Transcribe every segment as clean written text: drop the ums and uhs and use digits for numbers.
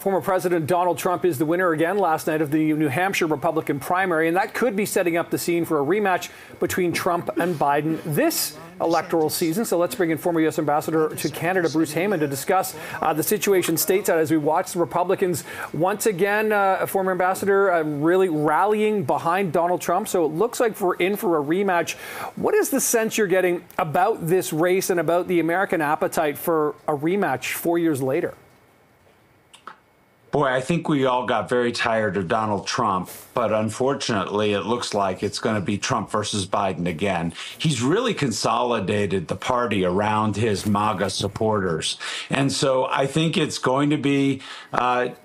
Former President Donald Trump is the winner again last night of the New Hampshire Republican primary, and that could be setting up the scene for a rematch between Trump and Biden this electoral season. So let's bring in former U.S. Ambassador to Canada, Bruce Heyman, to discuss the situation stateside as we watch the Republicans once again, former ambassador, really rallying behind Donald Trump. So it looks like we're in for a rematch. What is the sense you're getting about this race and about the American appetite for a rematch 4 years later? Boy, I think we all got very tired of Donald Trump, but unfortunately, it looks like it's going to be Trump versus Biden again. He's really consolidated the party around his MAGA supporters. And so I think it's going to be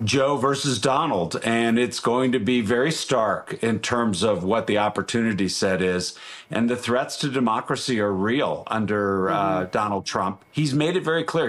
Joe versus Donald, and it's going to be very stark in terms of what the opportunity set is. And the threats to democracy are real under Donald Trump. He's made it very clear.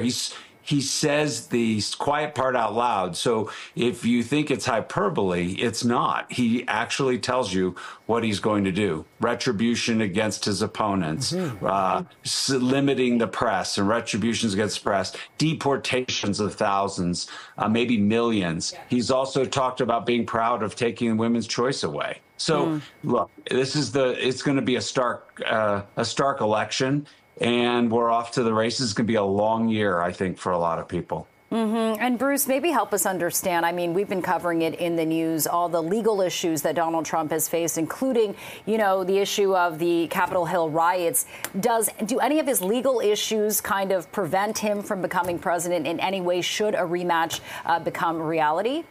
He says the quiet part out loud. So if you think it's hyperbole, it's not. He actually tells you what he's going to do. Retribution against his opponents, limiting the press and retributions against the press, deportations of thousands, maybe millions. He's also talked about being proud of taking women's choice away. So look, it's going to be a stark election. And we're off to the races. It's going to be a long year, I think, for a lot of people. And Bruce, maybe help us understand. I mean, we've been covering it in the news, all the legal issues that Donald Trump has faced, including, you know, the issue of the Capitol Hill riots. Do any of his legal issues kind of prevent him from becoming president in any way should a rematch become reality?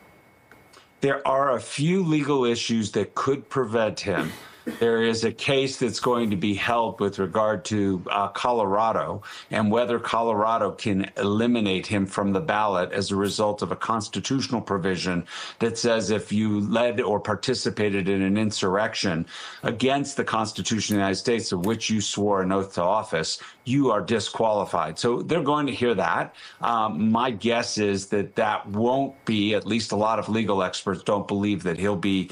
There are a few legal issues that could prevent him. There is a case that's going to be held with regard to Colorado and whether Colorado can eliminate him from the ballot as a result of a constitutional provision that says if you led or participated in an insurrection against the Constitution of the United States, of which you swore an oath to office, you are disqualified. So they're going to hear that. My guess is that that won't be, at least a lot of legal experts don't believe that he'll be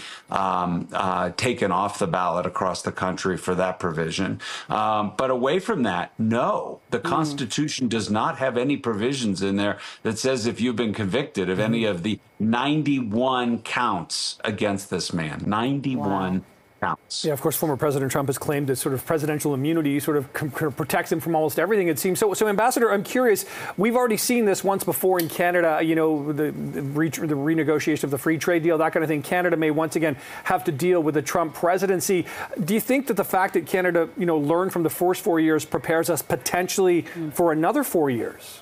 taken off the ballot across the country for that provision. But away from that, no, the Constitution does not have any provisions in there that says if you've been convicted of any of the 91 counts against this man, 91 counts. Yeah, of course, former President Trump has claimed that sort of presidential immunity sort of protects him from almost everything, it seems. So, Ambassador, I'm curious, we've already seen this once before in Canada, you know, the renegotiation of the free trade deal, that kind of thing. Canada may once again have to deal with the Trump presidency. Do you think that the fact that Canada, you know, learned from the first 4 years prepares us potentially for another 4 years?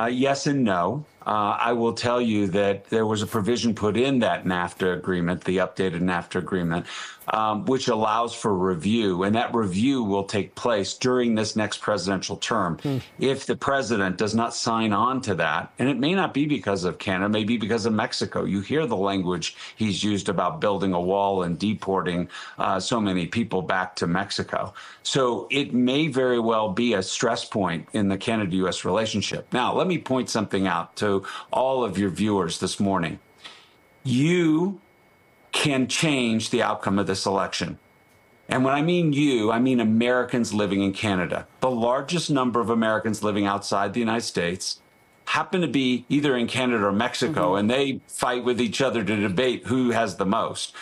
Yes and no. I will tell you that there was a provision put in that NAFTA agreement, the updated NAFTA agreement, which allows for review. And that review will take place during this next presidential term. If the president does not sign on to that, and it may not be because of Canada, it may be because of Mexico. You hear the language he's used about building a wall and deporting so many people back to Mexico. So it may very well be a stress point in the Canada-U.S. relationship. Now, let me point something out to all of your viewers this morning. You can change the outcome of this election. And when I mean you, I mean Americans living in Canada. The largest number of Americans living outside the United States happen to be either in Canada or Mexico, and they fight with each other to debate who has the most.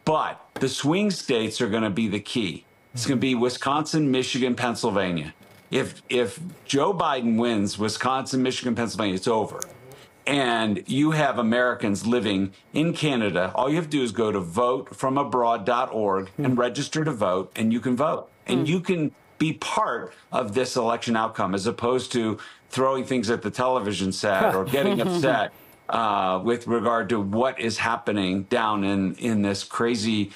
But the swing states are going to be the key. It's going to be Wisconsin, Michigan, Pennsylvania. If Joe Biden wins Wisconsin, Michigan, Pennsylvania, it's over. And you have Americans living in Canada. All you have to do is go to votefromabroad.org and register to vote, and you can vote. And you can be part of this election outcome as opposed to throwing things at the television set or getting upset with regard to what is happening down in this crazy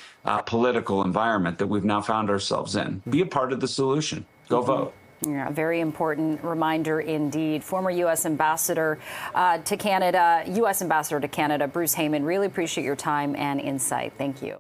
political environment that we've now found ourselves in. Be a part of the solution. Go vote. Yeah, very important reminder indeed. Former U.S. Ambassador to Canada, Bruce Heyman, really appreciate your time and insight. Thank you.